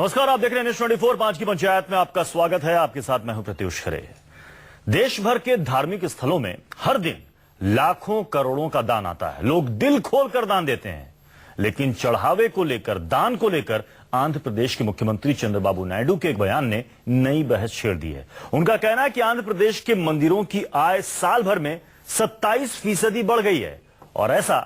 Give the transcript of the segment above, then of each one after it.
नमस्कार, आप देख रहे हैं न्यूज 24 5 की पंचायत में आपका स्वागत है। आपके साथ मैं हूं प्रत्युष खरे। देश भर के धार्मिक स्थलों में हर दिन लाखों करोड़ों का दान आता है। लोग दिल खोलकर दान देते हैं, लेकिन चढ़ावे को लेकर, दान को लेकर आंध्र प्रदेश के मुख्यमंत्री चंद्रबाबू नायडू के एक बयान ने नई बहस छेड़ दी है। उनका कहना है कि आंध्र प्रदेश के मंदिरों की आय साल भर में 27% बढ़ गई है और ऐसा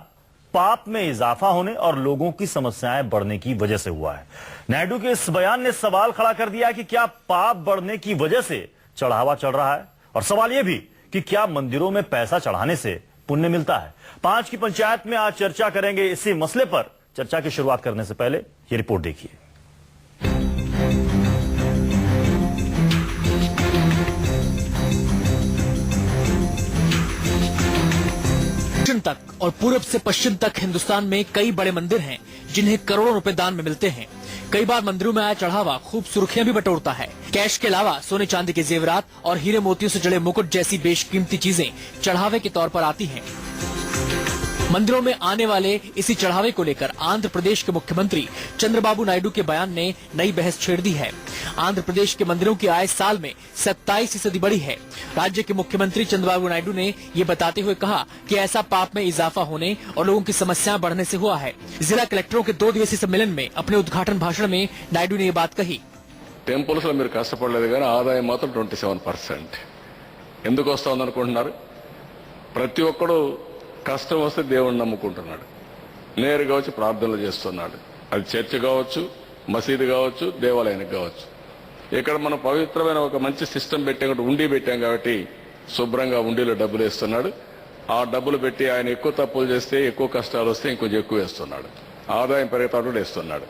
पाप में इजाफा होने और लोगों की समस्याएं बढ़ने की वजह से हुआ है। नायडू के इस बयान ने सवाल खड़ा कर दिया कि क्या पाप बढ़ने की वजह से चढ़ावा चढ़ रहा है, और सवाल यह भी कि क्या मंदिरों में पैसा चढ़ाने से पुण्य मिलता है। 5 की पंचायत में आज चर्चा करेंगे इसी मसले पर। चर्चा की शुरुआत करने से पहले यह रिपोर्ट देखिए। दक्षिण तक और पूरब से पश्चिम तक हिंदुस्तान में कई बड़े मंदिर हैं जिन्हें करोड़ों रुपए दान में मिलते हैं। कई बार मंदिरों में आया चढ़ावा खूब सुर्खियां भी बटोरता है। कैश के अलावा सोने चांदी के जेवरात और हीरे मोतियों से जड़े मुकुट जैसी बेशकीमती चीजें चढ़ावे के तौर पर आती हैं। मंदिरों में आने वाले इसी चढ़ावे को लेकर आंध्र प्रदेश के मुख्यमंत्री चंद्रबाबू नायडू के बयान ने नई बहस छेड़ दी है। आंध्र प्रदेश के मंदिरों की आय साल में 27% बढ़ी है। राज्य के मुख्यमंत्री चंद्रबाबू नायडू ने ये बताते हुए कहा कि ऐसा पाप में इजाफा होने और लोगों की समस्याएं बढ़ने से हुआ है। जिला कलेक्टरों के 2 दिवसीय सम्मेलन में अपने उद्घाटन भाषण में नायडू ने ये बात कही। టెంపుల్స్ లో మీరు కష్టపడలేదు కానీ ఆదాయం మాత్రం 27%. ఎందుకు వస్తుంది అనుకుంటున్నారు? ప్రతి ఒక్కడు కష్టం వస్తే దేవుణ్ణి నమ్ముకుంటున్నాడు, నేరుగా వచ్చి ప్రార్థనలు చేస్తున్నాడు. అది చర్చ్ కావచ్చు, మసీదు కావచ్చు, దేవాలయానికి కావచ్చు. ఇక్కడ మనం పవిత్రమైన ఒక మంచి సిస్టమ్ పెట్టాం, ఉండి పెట్టాం కాబట్టి శుభ్రంగా ఉండిలో డబ్బులు వేస్తున్నాడు. ఆ డబ్బులు పెట్టి ఆయన ఎక్కువ తప్పులు చేస్తే, ఎక్కువ కష్టాలు వస్తే ఇంకొంచెం ఎక్కువ వేస్తున్నాడు. ఆదాయం పెరిగేటప్పుడు వేస్తున్నాడు.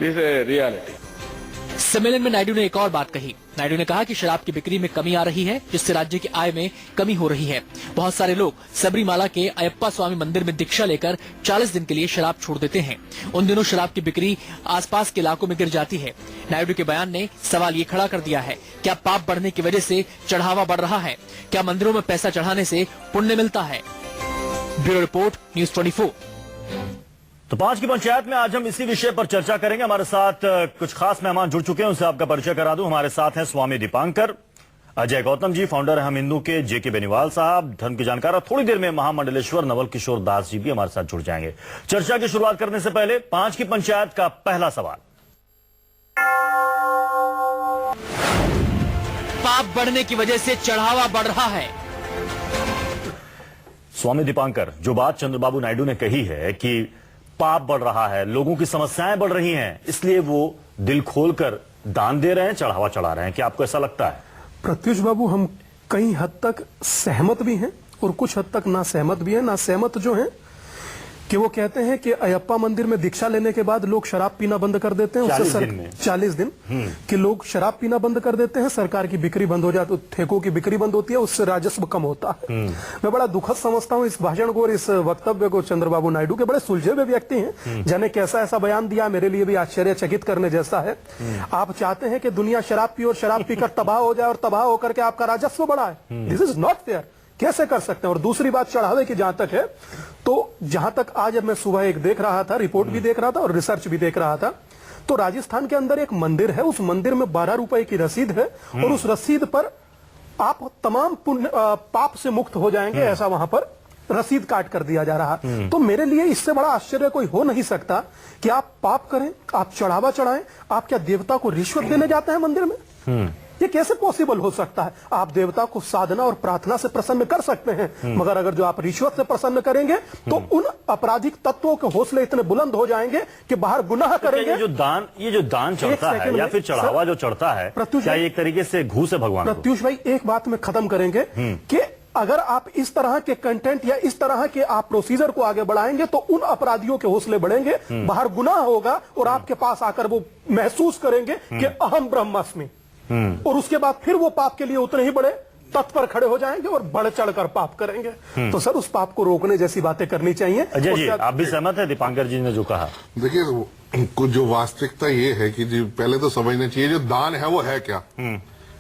This a reality. सम्मेलन में नायडू ने एक और बात कही। नायडू ने कहा कि शराब की बिक्री में कमी आ रही है, जिससे राज्य की आय में कमी हो रही है। बहुत सारे लोग सबरीमाला के अयप्पा स्वामी मंदिर में दीक्षा लेकर 40 दिन के लिए शराब छोड़ देते हैं। उन दिनों शराब की बिक्री आसपास के इलाकों में गिर जाती है। नायडू के बयान ने सवाल ये खड़ा कर दिया है, क्या पाप बढ़ने की वजह से चढ़ावा बढ़ रहा है? क्या मंदिरों में पैसा चढ़ाने से पुण्य मिलता है? Bureau report, news 24। तो 5 की पंचायत में आज हम इसी विषय पर चर्चा करेंगे। हमारे साथ कुछ खास मेहमान जुड़ चुके हैं, उनसे आपका परिचय करा दूं। हमारे साथ हैं स्वामी दीपांकर, अजय गौतम जी, फाउंडर है हम हिंदू के, जेके बेनीवाल साहब, धर्म की जानकार, और थोड़ी देर में महामंडलेश्वर नवल किशोर दास जी भी हमारे साथ जुड़ जाएंगे। चर्चा की शुरुआत करने से पहले 5 की पंचायत का पहला सवाल। पाप बढ़ने की वजह से चढ़ावा बढ़ रहा है। स्वामी दीपांकर, जो बात चंद्रबाबू नायडू ने कही है कि पाप बढ़ रहा है, लोगों की समस्याएं बढ़ रही हैं, इसलिए वो दिल खोलकर दान दे रहे हैं, चढ़ावा चढ़ा रहे हैं, क्या आपको ऐसा लगता है? प्रत्युष बाबू, हम कई हद तक सहमत भी हैं और कुछ हद तक ना सहमत भी हैं। ना सहमत जो हैं कि वो कहते हैं कि अयप्पा मंदिर में दीक्षा लेने के बाद लोग शराब पीना बंद कर देते हैं। 40 दिन कि लोग शराब पीना बंद कर देते हैं, सरकार की बिक्री बंद हो जाती, ठेकों की बिक्री बंद होती है, उससे राजस्व कम होता है। मैं बड़ा दुखद समझता हूं इस भाषण को और इस वक्तव्य को। चंद्रबाबू नायडू के बड़े सुलझे हुए व्यक्ति हैं, जिन्हें कैसा ऐसा बयान दिया, मेरे लिए भी आश्चर्यचकित करने जैसा है। आप चाहते हैं कि दुनिया शराब पी और शराब पीकर तबाह हो जाए और तबाह होकर के आपका राजस्व बढ़ाए? This is not fair. कैसे कर सकते हैं? और दूसरी बात चढ़ावे की जहां तक है, तो जहां तक आज मैं सुबह एक देख रहा था, रिपोर्ट भी देख रहा था और रिसर्च भी देख रहा था, तो राजस्थान के अंदर एक मंदिर है, उस मंदिर में 12 रुपए की रसीद है और उस रसीद पर आप तमाम पुण्य पाप से मुक्त हो जाएंगे, ऐसा वहां पर रसीद काट कर दिया जा रहा। तो मेरे लिए इससे बड़ा आश्चर्य कोई हो नहीं सकता कि आप पाप करें, आप चढ़ावा चढ़ाएं। आप क्या देवता को रिश्वत देने जाते हैं मंदिर में? ये कैसे पॉसिबल हो सकता है? आप देवता को साधना और प्रार्थना से प्रसन्न कर सकते हैं, मगर अगर जो आप रिश्वत से प्रसन्न करेंगे तो उन आपराधिक तत्वों के हौसले इतने बुलंद हो जाएंगे कि बाहर गुनाह करेंगे। ये जो दान चढ़ता है या फिर चढ़ावा जो चढ़ता है, क्या ये एक तरीके से घूस है भगवान? प्रत्युष भाई, एक बात में खत्म करेंगे कि अगर आप इस तरह के कंटेंट या इस तरह के आप प्रोसीजर को आगे बढ़ाएंगे तो उन अपराधियों के हौसले बढ़ेंगे, बाहर गुनाह होगा और आपके पास आकर वो महसूस करेंगे कि अहम ब्रह्मास्मि, और उसके बाद फिर वो पाप के लिए उतने ही बड़े तत्पर खड़े हो जाएंगे और बढ़ चढ़कर पाप करेंगे। तो सर, उस पाप को रोकने जैसी बातें करनी चाहिए। अजय जी, आप भी सहमत है दीपांकर जी ने जो कहा? देखिए, जो वास्तविकता ये है कि जी पहले तो समझना चाहिए जो दान है वो है क्या।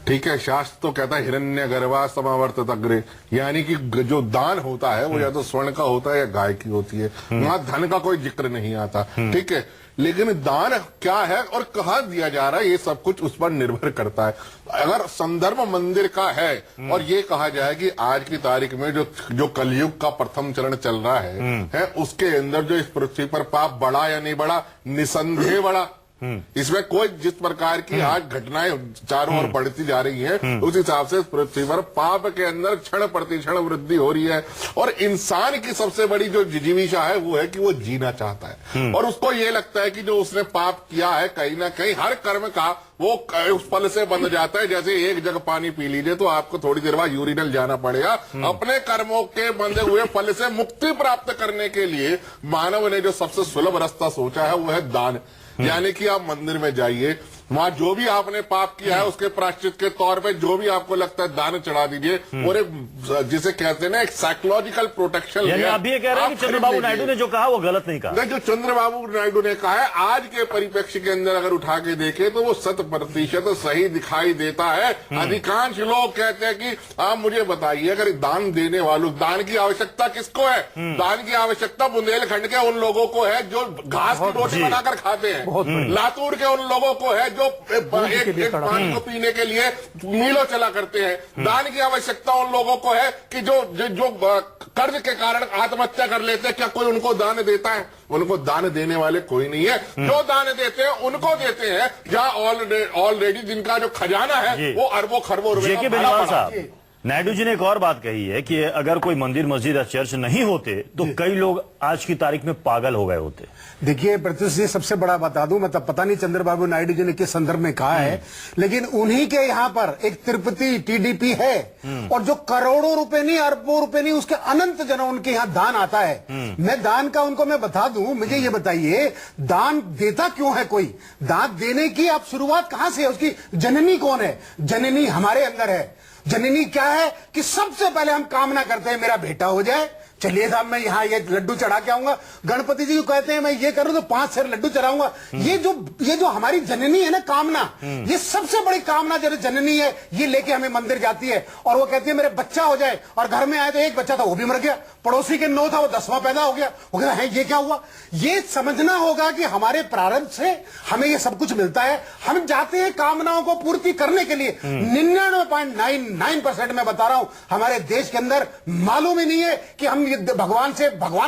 ठीक है, शास्त्र तो कहता है हिरण्य गर्भा समावर्त अग्रे, यानी कि जो दान होता है वो या तो स्वर्ण का होता है या गाय की होती है। वहां धन का कोई जिक्र नहीं आता, ठीक है। लेकिन दान क्या है और कहाँ दिया जा रहा है, ये सब कुछ उस पर निर्भर करता है। अगर संदर्भ मंदिर का है और ये कहा जाए कि आज की तारीख में जो कलयुग का प्रथम चरण चल रहा है उसके अंदर जो इस पृथ्वी पर पाप बढ़ा या नहीं बढ़ा, निसंदेह बढ़ा। इसमें कोई जिस प्रकार की आज घटनाएं चारों ओर बढ़ती जा रही हैं, उस हिसाब से पृथ्वी पर पाप के अंदर क्षण प्रतिक्षण वृद्धि हो रही है। और इंसान की सबसे बड़ी जो जिजीविषा है वो है कि वो जीना चाहता है और उसको ये लगता है कि जो उसने पाप किया है कहीं ना कहीं हर कर्म का वो उस फल से बंध जाता है। जैसे एक जग पानी पी लीजिए तो आपको थोड़ी देर बाद यूरिनल जाना पड़ेगा। अपने कर्मों के बंधे हुए फल से मुक्ति प्राप्त करने के लिए मानव ने जो सबसे सुलभ रास्ता सोचा है वो है दान। यानी कि आप मंदिर में जाइए, वहां जो भी आपने पाप किया है उसके प्रायश्चित के तौर पे जो भी आपको लगता है दान चढ़ा दीजिए। और एक जिसे कहते हैं ना एक साइकोलॉजिकल प्रोटेक्शन। यानी आप भी ये कह रहे हैं कि चंद्रबाबू नायडू ने जो कहा वो गलत नहीं कहा। जो चंद्रबाबू नायडू ने कहा है आज के परिप्रेक्ष्य के अंदर अगर उठा के देखे तो वो 100% सही दिखाई देता है। अधिकांश लोग कहते हैं कि आप मुझे बताइए, अगर दान देने वालों, दान की आवश्यकता किसको है? दान की आवश्यकता बुंदेलखंड के उन लोगों को है जो घास की रोटी बनाकर खाते हैं, लातूर के उन लोगों को है जो एक पानी को पीने के लिए मीलों चला करते हैं। दान की आवश्यकता उन लोगों को है कि जो कर्ज के कारण आत्महत्या कर लेते हैं, क्या कोई उनको दान देता है? उनको दान देने वाले कोई नहीं है। जो दान देते हैं उनको देते हैं जहां ऑलरेडी जिनका जो खजाना है वो अरबों खरबों रुपए का भरा पड़ा है। नायडू जी ने एक और बात कही है कि अगर कोई मंदिर मस्जिद या चर्च नहीं होते तो कई लोग आज की तारीख में पागल हो गए होते। देखिए प्रत्युष जी, सबसे बड़ा बता दूं, मतलब पता नहीं चंद्रबाबू नायडू जी ने किस संदर्भ में कहा है, लेकिन उन्हीं के यहाँ पर एक तिरुपति टीडीपी है और जो करोड़ों रुपए नहीं, अरबों रुपए नहीं, उसके अनंत जन उनके यहाँ दान आता है। मैं दान का उनको मैं बता दूं, मुझे ये बताइए दान देता क्यों है कोई? दान देने की आप शुरुआत कहां से है? उसकी जननी कौन है? जननी हमारे अंदर है। जननी क्या है कि सबसे पहले हम कामना करते हैं मेरा बेटा हो जाए, चलिए साहब मैं यहाँ ये लड्डू चढ़ा के आऊंगा। गणपति जी को कहते हैं मैं ये करूं तो 5 सेर लड्डू चढ़ाऊंगा। ये जो हमारी जननी है ना कामना, ये सबसे बड़ी कामना जो जननी है, ये लेके हमें मंदिर जाती है और वो कहती है मेरे बच्चा हो जाए। और घर में आए तो एक बच्चा था वो भी मर गया, पड़ोसी के 9 था वो 10वां पैदा हो गया। वो कहता है ये क्या हुआ? ये समझना होगा कि हमारे प्रारंभ से हमें ये सब कुछ मिलता है। हम जाते हैं कामनाओं को पूर्ति करने के लिए। 99.99% मैं बता रहा हूं हमारे देश के अंदर मालूम ही नहीं है कि हम भगवान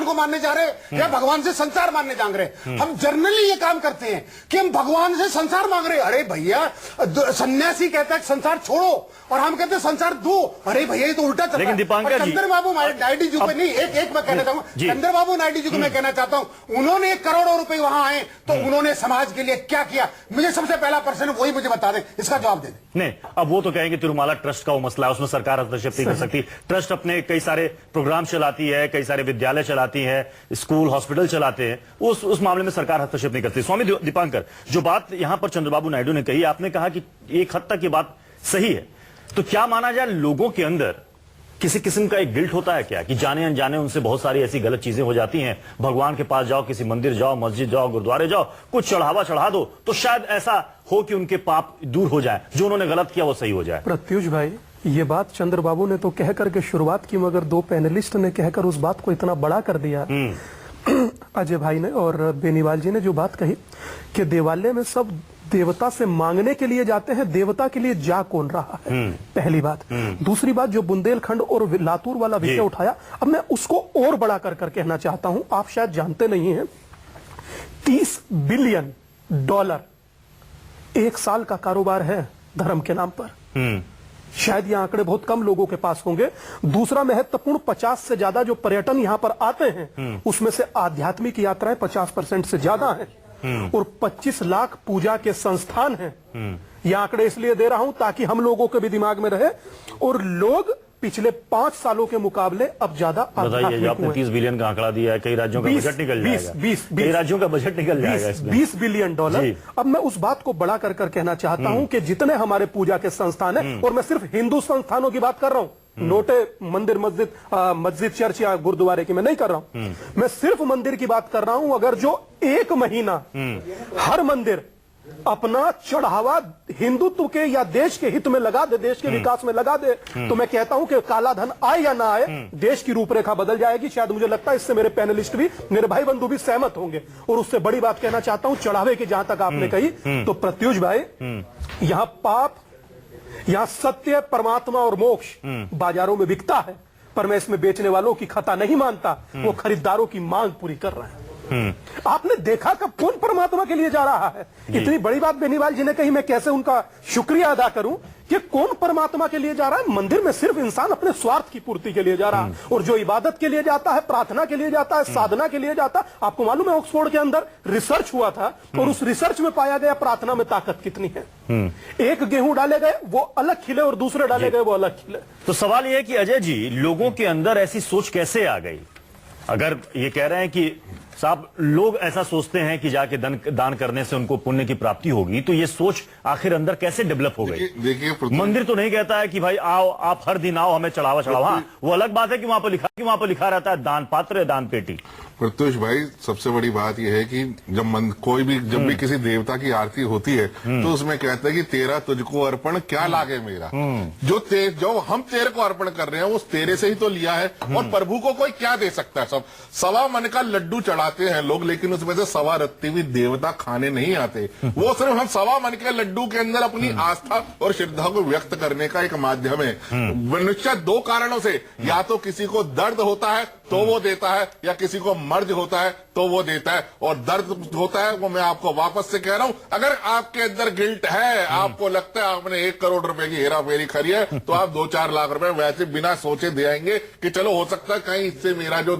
को मानने जा रहे हैं या भगवान से संसार मानने जा रहे हैं। हम जर्नली ये काम करते हैं कि हम भगवान से संसार मांग रहे हैं। अरे भैया, सन्यासी कहता है संसार छोड़ो और हम कहते हैं संसार दो। अरे भैया ये तो उल्टा चल रहा है। लेकिन दीपांकर जी, चंद्रबाबू नायडू जी को नहीं, एक मैं कहना चाहूंगा, चंद्रबाबू नायडू जी को मैं कहना चाहता हूं, उन्होंने करोड़ों रुपए वहां आए तो उन्होंने समाज के लिए क्या किया? मुझे सबसे पहला प्रश्न वही मुझे बता दें, इसका जवाब दे दें। नहीं, अब वो तो कहेंगे तिरुमाला ट्रस्ट का वो मसला है, उसमें सरकार हस्तक्षेप नहीं कर सकती। ट्रस्ट अपने कई सारे प्रोग्राम चलाती है, कई सारे विद्यालय चलाती है, स्कूल हॉस्पिटल चलाते हैं, उस मामले में सरकार हस्तक्षेप नहीं करती। स्वामी दीपांकर, जो बात यहां पर चंद्रबाबू नायडू ने कही, आपने कहा कि एक हद तक ये बात सही है, तो क्या माना जाए लोगों के अंदर किसी किस्म का एक गिल्ट होता है क्या कि जाने अनजाने उनसे बहुत सारी ऐसी गलत चीजें हो जाती हैं? भगवान के पास जाओ, किसी मंदिर जाओ, मस्जिद जाओ, गुरुद्वारे जाओ, कुछ चढ़ावा चढ़ा दो तो शायद ऐसा हो कि उनके पाप दूर हो जाए, जो उन्होंने गलत किया वो सही हो जाए। प्रत्युष भाई, ये बात चंद्रबाबू ने तो कह करके शुरुआत की, मगर 2 पैनलिस्ट ने कहकर उस बात को इतना बड़ा कर दिया। अजय भाई ने और बेनीवाल जी ने जो बात कही कि देवालय में सब देवता से मांगने के लिए जाते हैं, देवता के लिए जा कौन रहा है? पहली बात। दूसरी बात, जो बुंदेलखंड और लातूर वाला विषय उठाया, अब मैं उसको और बड़ा कर कहना चाहता हूं। आप शायद जानते नहीं हैं, $30 बिलियन एक साल का कारोबार है धर्म के नाम पर। शायद ये आंकड़े बहुत कम लोगों के पास होंगे। दूसरा महत्वपूर्ण, 50 से ज्यादा जो पर्यटन यहां पर आते हैं उसमें से आध्यात्मिक यात्राएं 50% से ज्यादा हैं और 25 लाख पूजा के संस्थान हैं। ये आंकड़े इसलिए दे रहा हूं ताकि हम लोगों के भी दिमाग में रहे। और लोग पिछले 5 सालों के मुकाबले अब ज्यादा बताइए, आपने 30 बिलियन का आंकड़ा दिया है, कई राज्यों का बजट निकल जाएगा, कई राज्यों का बजट निकल जाएगा इसमें। $20 बिलियन। अब मैं उस बात को बड़ा कर कहना चाहता हूं कि जितने हमारे पूजा के संस्थान हैं, और मैं सिर्फ हिंदू संस्थानों की बात कर रहा हूं, नोटे मंदिर मस्जिद चर्च या गुरुद्वारे की मैं नहीं कर रहा हूं, मैं सिर्फ मंदिर की बात कर रहा हूं। अगर जो 1 महीना हर मंदिर अपना चढ़ावा हिंदुत्व के या देश के हित में लगा दे, देश के विकास में लगा दे, तो मैं कहता हूं कि काला धन आए या ना आए, देश की रूपरेखा बदल जाएगी। शायद मुझे लगता है इससे मेरे पैनलिस्ट भी, मेरे भाई बंधु भी सहमत होंगे। और उससे बड़ी बात कहना चाहता हूं चढ़ावे की, जहां तक आपने कही, तो प्रत्युष भाई, यहां पाप, यहां सत्य, परमात्मा और मोक्ष बाजारों में बिकता है, पर मैं इसमें बेचने वालों की खता नहीं मानता, वो खरीदारों की मांग पूरी कर रहे हैं। आपने देखा कब कौन परमात्मा के लिए जा रहा है? इतनी बड़ी बात बेनीवाल जी ने कही, मैं कैसे उनका शुक्रिया अदा करूं कि कौन परमात्मा के लिए जा रहा है। मंदिर में सिर्फ इंसान अपने स्वार्थ की पूर्ति के लिए जा रहा है, और जो इबादत के लिए जाता है, प्रार्थना के लिए जाता है, साधना के लिए जाता है। आपको मालूम है ऑक्सफोर्ड के अंदर रिसर्च हुआ था, और उस रिसर्च में पाया गया प्रार्थना में ताकत कितनी है। एक गेहूं डाले गए वो अलग खिले, और दूसरे डाले गए वो अलग खिले। तो सवाल यह है कि अजय जी, लोगों के अंदर ऐसी सोच कैसे आ गई? अगर ये कह रहे हैं कि साहब लोग ऐसा सोचते हैं कि जाके दान करने से उनको पुण्य की प्राप्ति होगी, तो ये सोच आखिर अंदर कैसे डेवलप हो गई? देखिए, मंदिर तो नहीं कहता है कि भाई आओ, आप हर दिन आओ, हमें चढ़ावा चढ़ाओ। हाँ, वो अलग बात है कि वहां पर लिखा रहता है दान पात्र, दान पेटी। प्रत्युष भाई, सबसे बड़ी बात यह है कि जब भी किसी देवता की आरती होती है, तो उसमें कहते हैं कि तेरा तुझको अर्पण क्या लागे मेरा। जो हम तेरे को अर्पण कर रहे हैं वो तेरे से ही तो लिया है, और प्रभु को कोई क्या दे सकता है? सब सवा मन का लड्डू चढ़ाते हैं लोग, लेकिन उसमें से सवा रत्ती भी देवता खाने नहीं आते। वो सिर्फ हम सवा मन के लड्डू के अंदर अपनी आस्था और श्रद्धा को व्यक्त करने का एक माध्यम है। मनुष्य दो कारणों से, या तो किसी को दर्द होता है तो वो देता है, या किसी को मर्ज होता है तो वो देता है। और दर्द होता है वो मैं आपको वापस से कह रहा हूं, अगर आपके अंदर गिल्ट है, आपको लगता है आपने 1 करोड़ रुपए की हेरा फेरी करी है, तो आप 2-4 लाख रुपए वैसे बिना सोचे दे आएंगे कि चलो हो सकता है कहीं इससे मेरा जो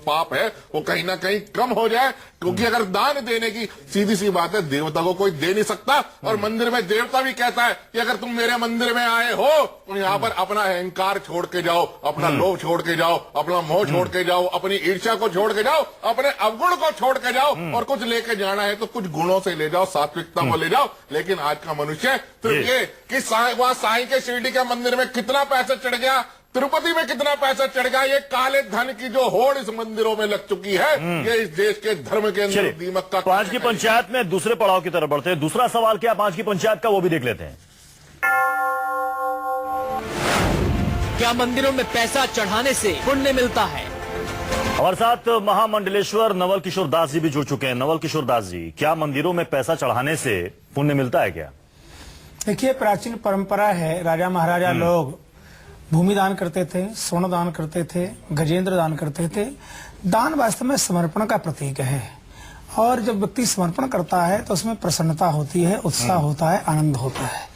पाप है वो कहीं ना कहीं कम हो जाए। क्योंकि अगर दान देने की सीधी सी बात है, देवता को कोई दे नहीं सकता। और मंदिर में देवता भी कहता है कि अगर तुम मेरे मंदिर में आए हो तो यहाँ पर अपना अहंकार छोड़ के जाओ, अपना लोभ छोड़ के जाओ, अपना मोह छोड़ के जाओ, अपनी ईर्ष्या को छोड़ के जाओ, अपने अवगुण को छोड़ के जाओ, और कुछ लेके जाना है तो कुछ गुणों से ले जाओ, सात्विकता को ले जाओ। लेकिन आज का मनुष्य तो ये कि वहां साईं के शिरडी के मंदिर में कितना पैसा चढ़ गया, तिरुपति में कितना पैसा चढ़ गया, ये काले धन की जो होड़ इस मंदिरों में लग चुकी है, ये इस देश के धर्म के अंदर दीमक का। 5 की पंचायत में दूसरे पड़ाव की तरफ बढ़ते हैं। दूसरा सवाल क्या 5 की पंचायत का, वो भी देख लेते हैं। क्या मंदिरों में पैसा चढ़ाने से पुण्य मिलता है? हमारे साथ महामंडलेश्वर नवल किशोर दास जी भी जुड़ चुके हैं। नवल किशोर दास जी, क्या मंदिरों में पैसा चढ़ाने से पुण्य मिलता है क्या? देखिए, प्राचीन परंपरा है, राजा महाराजा लोग भूमि दान करते थे, स्वर्ण दान करते थे, गजेंद्र दान करते थे। दान वास्तव में समर्पण का प्रतीक है, और जब व्यक्ति समर्पण करता है तो उसमें प्रसन्नता होती है, उत्साह होता है, आनंद होता है।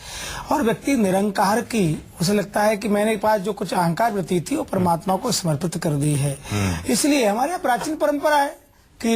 और व्यक्ति निरंकार की, उसे लगता है कि मैंने पास जो कुछ अहंकार वृत्ति थी वो परमात्मा को समर्पित कर दी है। इसलिए हमारे यहाँ प्राचीन परंपरा है कि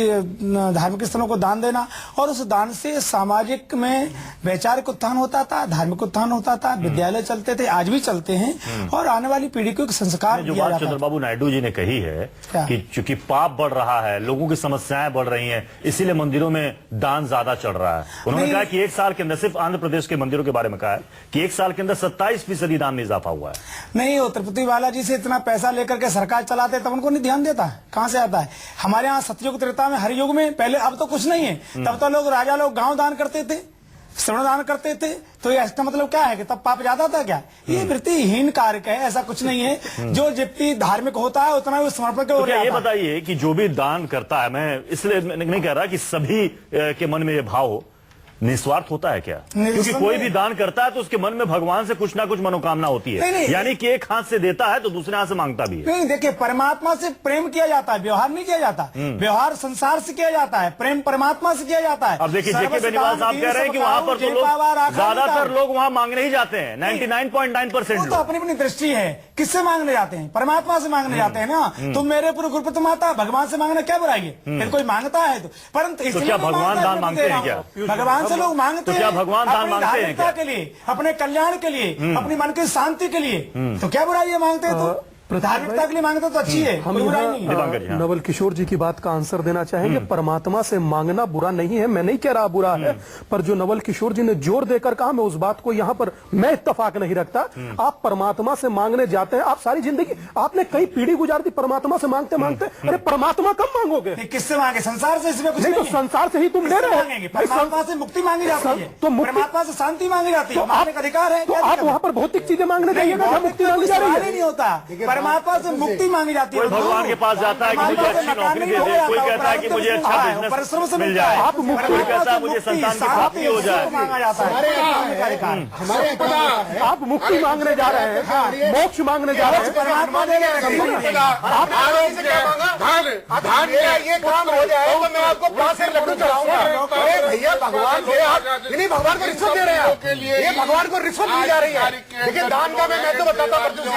धार्मिक स्थलों को दान देना, और उस दान से सामाजिक में वैचारिक उत्थान होता था, धार्मिक उत्थान होता था, विद्यालय चलते थे, आज भी चलते हैं, और आने वाली पीढ़ी को एक संस्कार जो दिया बात जाता है। चंद्रबाबू नायडू जी ने कही है कि चूंकि पाप बढ़ रहा है, लोगों की समस्याएं बढ़ रही हैं, इसीलिए मंदिरों में दान ज्यादा चढ़ रहा है। उन्होंने कहा कि 1 साल के अंदर, सिर्फ आंध्र प्रदेश के मंदिरों के बारे में कहा है कि 1 साल के अंदर 27% दान में इजाफा हुआ है। नहीं, वो तिरुपति बालाजी से इतना पैसा लेकर के सरकार चलाते तब उनको नहीं ध्यान देता है, कहाँ से आता है? हमारे यहाँ सतयुग त्रेता में, हर युग में, पहले, अब तो कुछ नहीं है, तब तो लोग, राजा लोग गांव दान करते थे, स्वर्ण दान करते थे, तो ये इसका मतलब क्या है कि तब पाप ज्यादा था क्या? ये वृत्तिहीन कार्य है, ऐसा कुछ नहीं है। जो जितनी धार्मिक होता है उतना वो समर्पण तो क्या ये बताइए कि जो भी दान करता है, मैं इसलिए नहीं कह रहा कि सभी के मन में ये भाव हो, निस्वार्थ होता है क्या? क्योंकि कोई भी दान करता है तो उसके मन में भगवान से कुछ ना कुछ मनोकामना होती है। नहीं, यानी कि एक हाथ से देता है तो दूसरे हाथ से मांगता भी है। नहीं, देखिए, परमात्मा से प्रेम किया जाता है, व्यवहार नहीं किया जाता। व्यवहार संसार से किया जाता है, प्रेम परमात्मा से किया जाता है। अब देखिए, जेके बेनीवाल साहब कह रहे हैं कि वहां पर तो लोग, ज्यादातर लोग वहां मांगने ही जाते हैं, 99.9% तो अपनी अपनी दृष्टि है, किससे मांगने जाते हैं? परमात्मा से मांगने जाते हैं ना। तुम मेरे पूर्व गुरुपत माता, भगवान से मांगना क्या बुराई है? फिर कोई मांगता है तो, परंतु क्या भगवान दान मांगते हैं क्या? भगवान से लोग मांगते हैं, भगवान दान मांगते हैं के लिए, अपने कल्याण के लिए, अपनी मन की शांति के लिए, तो क्या बुराई है मांगते हैं? तो धार्मिकता के लिए मांगते तो अच्छी है, हम कोई बुराई नहीं है। दीपांकर जी, यहाँ हाँ। नवल किशोर जी की बात का आंसर देना चाहेंगे। परमात्मा से मांगना बुरा नहीं है, मैं नहीं कह रहा बुरा है, पर जो नवल किशोर जी ने जोर देकर कहा, मैं उस बात को यहाँ पर मैं इत्तेफाक नहीं रखता। आप परमात्मा से मांगने जाते हैं, आप सारी जिंदगी आपने कई पीढ़ी गुजार दी परमात्मा से मांगते मांगते, अरे परमात्मा कब मांगोगे? नहीं, किससे मांगे? संसार से, इसमें कुछ नहीं तो है। संसार से ही तुम ले किससे रहे मांगेंगे? हो। परमात्मा से मुक्ति मांगी जाती है, तो मुक्ति- परमात्मा से शांति मांगी जाती है, तो मांगने का अधिकार है। तो क्या आप दिक्कत है? वहाँ पर भौतिक चीजें मांगने जाइएगा जहाँ मुक्ति मांगी जा रही सवाल ही है। नहीं होता, परमात्मा से मुक्ति मांगी जाती है। कोई भगवान के पास जाता है कि मुझे अच्छी नौकरी दे दे, कोई कहता है कि मुझे अच्छा बिजनेस मिल जाए, आप मुक्ति- कोई कहता है मुझे संतान की प्राप्ति हो जाए। मांगा जाता है। आप मुक्ति मांगने जा रहे हैं, मोक्ष मांगने जा रहे हैं। परमात्मा देगा। धान ये काम हो जाए तो मैं आपको 5 से लड्डू चढ़ाऊंगा। अरे भैया भगवान को नहीं, भगवान को रिश्वत दे रहे हैं आप। ये भगवान को रिश्वत दी जा रही है। देखिए दान का मैं तो बताता हूँ अर्जुन जी,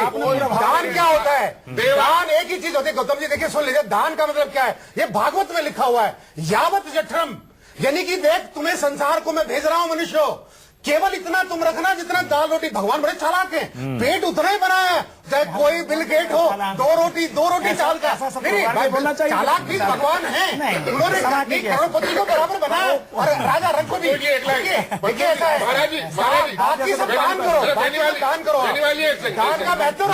दान क्या होता है? दान एक ही चीज होती है गौतम जी, देखिए सुन लीजिए, दान का मतलब क्या है? ये भागवत में लिखा हुआ है, यावत जठरम, यानी कि देख तुम्हें संसार को मैं भेज रहा हूं मनुष्य, केवल इतना तुम रखना जितना दाल रोटी। भगवान बड़े चालाक हैं, पेट उतना ही बनाया है, चाहे कोई बिल गेट हो, दो रोटी चाल का। नहीं भाई बोलना चाहिए, चालाक भी भगवान है, उन्होंने करोड़पति को बराबर बनाया और राजा रंग को भी। देखिए ऐसा है, बाकी सब दान करो, दान करो, दान का बेहतर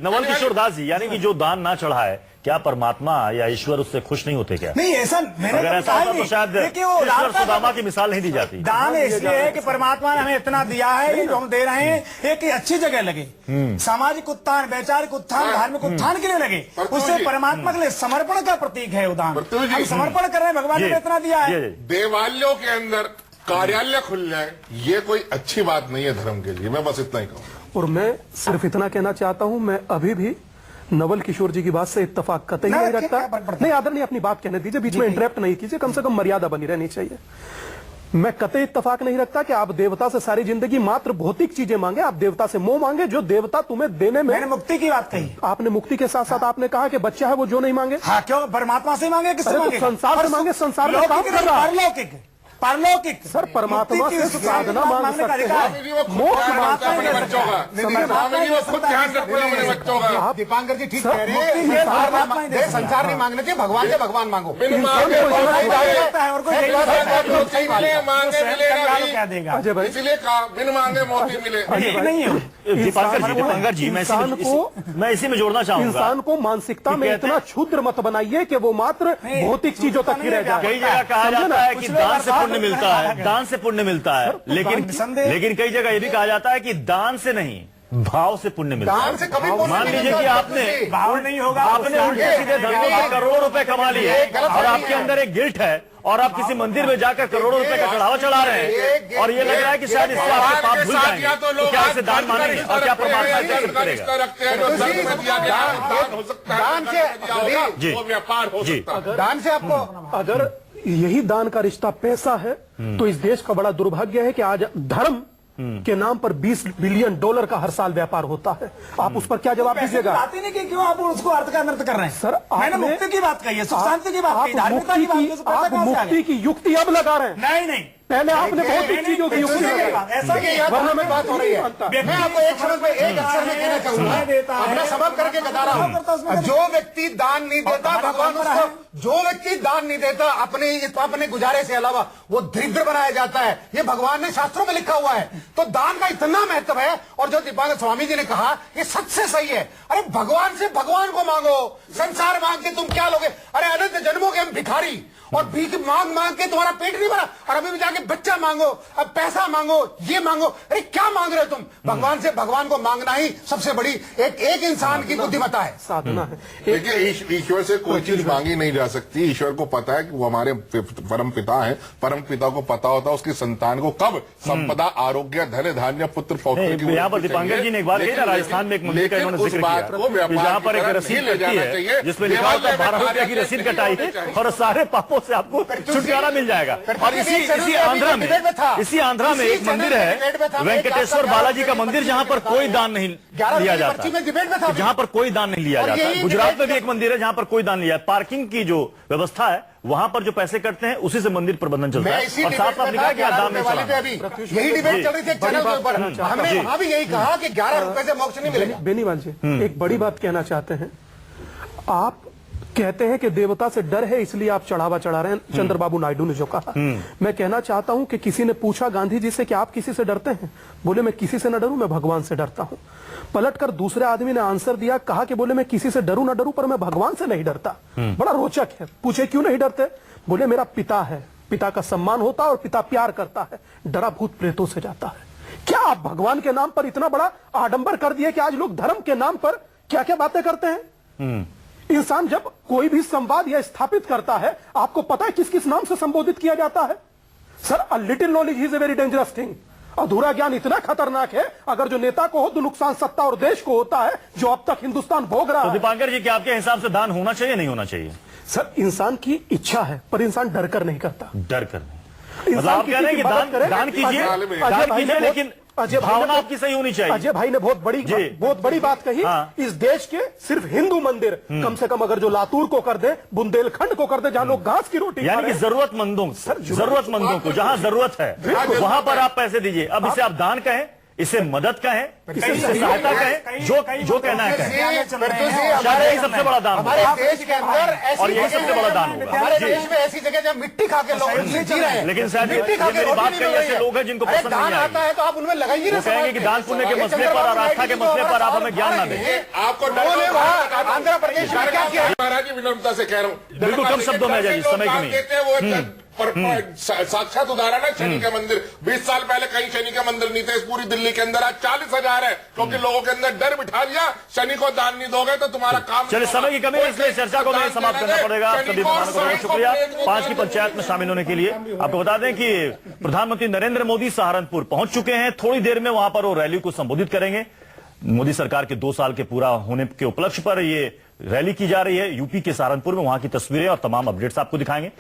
नवल किशोर दास जी, यानी कि जो दान ना चढ़ाए, क्या परमात्मा या ईश्वर उससे खुश नहीं होते क्या? नहीं, ऐसा मैंने अगर ऐसा होता तो शायद ईश्वर सुदामा की मिसाल नहीं दी जाती। दान इसलिए है कि परमात्मा ने हमें इतना दिया है, ये जो हम दे रहे हैं एक अच्छी जगह लगे, सामाजिक उत्थान, वैचारिक उत्थान, धार्मिक उत्थान के लिए लगे, उससे परमात्मा के लिए समर्पण का प्रतीक है दान। हम समर्पण कर रहे हैं, भगवान ने इतना दिया है। देवालयों के अंदर कार्यालय खुल जाए, ये कोई अच्छी बात नहीं है धर्म के लिए। मैं बस इतना ही कहूँ और मैं सिर्फ इतना कहना चाहता हूं, मैं अभी भी नवल किशोर जी की बात से इत्तेफाक कतई नहीं रखता। नहीं आदरणीय, अपनी बात कहने दीजिए, बीच में इंटरप्ट नहीं कीजिए, कम से कम मर्यादा बनी रहनी चाहिए। मैं कतई इत्तेफाक नहीं रखता कि आप देवता से सारी जिंदगी मात्र भौतिक चीजें मांगे, आप देवता से मोह मांगे, जो देवता तुम्हें देने में। मैंने मुक्ति की बात कही, आपने मुक्ति के साथ साथ आपने कहा कि बच्चा है वो जो नहीं मांगे। हाँ, क्यों? परमात्मा से मांगे, किससे अरे तो मांगे? संसार से मांगे, संसार में काम कर रहा है। पारलौकिक, पारलौकिक सर परमात्मा से साधना मांग सकते हैं, मोक्ष मांग सकते हैं। आप दीपांकर जी ठीक कह रहे हैं, संसार नहीं मांगना चाहिए, भगवान से भगवान मांगो। क्या देगा? अजय भाई, इसलिए बिन मांगे मोती मिले। दीपांकर जी, मैं इसी में जोड़ना चाहूंगा, इंसान को मानसिकता में इतना क्षुद्र मत बनाइए कि वो मात्र भौतिक चीजों तक ही रह जाए। कई जगह कहा जाता है कि दान से पुण्य मिलता है, दान से पुण्य मिलता है, लेकिन कई जगह ये भी कहा जाता है कि दान से नहीं, भाव से पुण्य मिलता है। दान से कभी मान लीजिए कि आपने भाव नहीं होगा, आपने उल्टे सीधे धर्मों में करोड़ों रुपए कमा लिए और आपके अंदर एक गिल्ट है और आप किसी मंदिर में जाकर करोड़ों रुपए का चढ़ावा चढ़ा रहे हैं और ये लग रहा है कि शायद इससे आपके पाप धुल जाएंगे, तो क्या इसे दान मानेंगे और क्या परमात्मा इसे एक्सेप्ट करेगा? दान से जी, व्यापार हो सकता है। दान से आपको, अगर यही दान का रिश्ता पैसा है तो इस देश का बड़ा दुर्भाग्य है कि आज धर्म के नाम पर $20 बिलियन का हर साल व्यापार होता है। आप उस पर क्या जवाब दीजिएगा? बात ही नहीं की, क्यों आप उसको अर्थ का अनर्थ कर रहे हैं? सर, मैंने आपने- मुक्ति की बात कही है, सुख शांति की बात आप कही, धार्मिकता की बात कही, तो पैसा आप कहाँ से आ मुक्ति की युक्ति अब लगा रहे हैं। गया? नहीं, पहले आपने भौतिक चीजों की युक्ति लगाई। ऐसा नहीं है, वरना में बात हो रही है। मैं आपको एक शब्द में, एक अक्षर में कहना चाहूंगा, अपना सबक करके बता रहा हूं, जो व्यक्ति दान नहीं देता भगवान उसको, जो व्यक्ति दान नहीं देता अपने गुजारे से अलावा, वो दरिद्र बनाया जाता है। ये भगवान ने शास्त्रों में लिखा हुआ है। तो दान का इतना महत्व है। और जो दीपांकर स्वामी जी ने कहा, ये सच से सही है। अरे भगवान से भगवान को मांगो, संसार मांग के तुम क्या लोगे? अरे अनंत जन्मों के हम भिखारी, और भीख मांग मांग के तुम्हारा पेट नहीं भरा, और अभी भी जाके बच्चा मांगो, अब पैसा मांगो, ये मांगो। अरे क्या मांग रहे हो तुम? भगवान से भगवान को मांगना ही सबसे बड़ी एक इंसान की बुद्धिमत्ता है, साधना है। देखिए, ईश्वर से कोई चीज मांगी नहीं जा सकती। ईश्वर को पता है कि वो हमारे परम पिता है। परम पिता को पता होता है उसकी संतान को कब संपदा, आरोग्य, धन धान्य, पुत्र पौत्र की। यहाँ पर दीपांकर जी ने एक बात कही ना, राजस्थान में एक मंदिर का इन्होंने जिक्र किया, जहाँ पर एक रसीद लगती है जिसमें लिखा होता है 12 रुपए की रसीद कटाई और सारे पापों से आपको छुटकारा मिल जाएगा। और इसी आंध्रा में एक मंदिर है, वेंकटेश्वर बालाजी का मंदिर, जहाँ पर कोई दान नहीं लिया जाता, जहाँ पर कोई दान नहीं लिया जाता। गुजरात में भी एक मंदिर है जहाँ पर कोई दान नहीं लिया। पार्किंग की जो व्यवस्था है वहां पर जो पैसे कटते हैं उसी से मंदिर प्रबंधन चलता मैं है। इसी और साफ साफ लिखा कि दान नहीं वाले पे चलाना। अभी यही डिबेट चल रही थी एक चैनल के ऊपर, हमने वहां भी यही कहा कि 11 रुपए से मोक्ष नहीं मिलेगा। बेनीवाल जी एक बड़ी बात कहना चाहते हैं। आप कहते हैं कि देवता से डर है इसलिए आप चढ़ावा चढ़ा रहे हैं, चंद्रबाबू नायडू ने जो कहा। मैं कहना चाहता हूं कि किसी ने पूछा गांधी जी से कि आप किसी से डरते हैं? बोले मैं किसी से न डरूं, मैं भगवान से डरता हूं। पलटकर दूसरे आदमी ने आंसर दिया, कहा कि बोले मैं किसी से डरूं ना डरूं पर मैं भगवान से नहीं डरता। बड़ा रोचक है। पूछे क्यों नहीं डरते? बोले मेरा पिता है, पिता का सम्मान होता है और पिता प्यार करता है, डरा भूत प्रेतों से जाता है। क्या आप भगवान के नाम पर इतना बड़ा आडंबर कर दिए कि आज लोग धर्म के नाम पर क्या क्या बातें करते हैं? इंसान जब कोई भी संवाद या स्थापित करता है, आपको पता है किस किस नाम से संबोधित किया जाता है? Sir, a little knowledge is a very dangerous thing. अधूरा ज्ञान इतना खतरनाक है, अगर जो नेता को हो तो नुकसान सत्ता और देश को होता है, जो अब तक हिंदुस्तान भोग रहा तो है। दीपांकर जी, क्या आपके हिसाब से दान होना चाहिए नहीं होना चाहिए? सर, इंसान की इच्छा है पर इंसान डर कर नहीं करता। डर कर नहीं। मतलब इंसान आप कह रहे हैं कि दान कीजिए, दान कीजिए, लेकिन भावना आपकी सही होनी चाहिए। अजय भाई ने बहुत बड़ी बात कही। हाँ। इस देश के सिर्फ हिंदू मंदिर कम से कम अगर जो लातूर को कर दे, बुंदेलखंड को कर दे, जहां लोग घास की रोटी यानी कि जरूरतमंदों को जहां जरूरत है वहां पर आप पैसे दीजिए। अब इसे आप दान कहें, इसे मदद कहें, इसे सहायता कहें, जो कहना है कहें। शायद यही सबसे बड़ा दान हमारे होगा देश के अंदर और यही सबसे बड़ा दान होगा। हमारे जी। देश में ऐसी जगह जहाँ मिट्टी खा के लोग जी रहे हैं, लेकिन शायद मिट्टी खा ये के मेरी रोटी बात नहीं कई मिल रही ऐसे है। लोग हैं जिनको अरे पसंद दान नहीं आता आएगी। है तो आप उनमें लगाइए ना। वो कहेंगे कि दान पुण्य के मसले पर और आस्था के मसले पर आप हमें ज्ञान ना दें। आपको उन्होंने वहाँ आंध्र प्रदेश में क्या किया? महाराज जी विनम्रता से कह रहा हूँ, बिल्कुल कम शब्दों में अजय जी, समय की नहीं। देते हैं वो साक्षात उदाहरण है शनि का मंदिर। 20 साल पहले कहीं शनि का मंदिर नहीं थे इस पूरी दिल्ली के अंदर, आज 40,000 है, क्योंकि लोगों के अंदर डर बिठा दिया, शनि को दान नहीं दोगे तो तुम्हारा काम। चलिए, समय की कमी है इसलिए चर्चा को हमें समाप्त करना पड़ेगा। आप सभी मेहमानों का बहुत शुक्रिया 5 की पंचायत में शामिल होने के लिए। आपको बता दें कि प्रधानमंत्री नरेंद्र मोदी सहारनपुर पहुंच चुके हैं। थोड़ी देर में वहां पर वो रैली को संबोधित करेंगे। मोदी सरकार के 2 साल के पूरा होने के उपलक्ष्य पर ये रैली की जा रही है यूपी के सहारनपुर में। वहां की तस्वीरें और तमाम अपडेट्स आपको दिखाएंगे।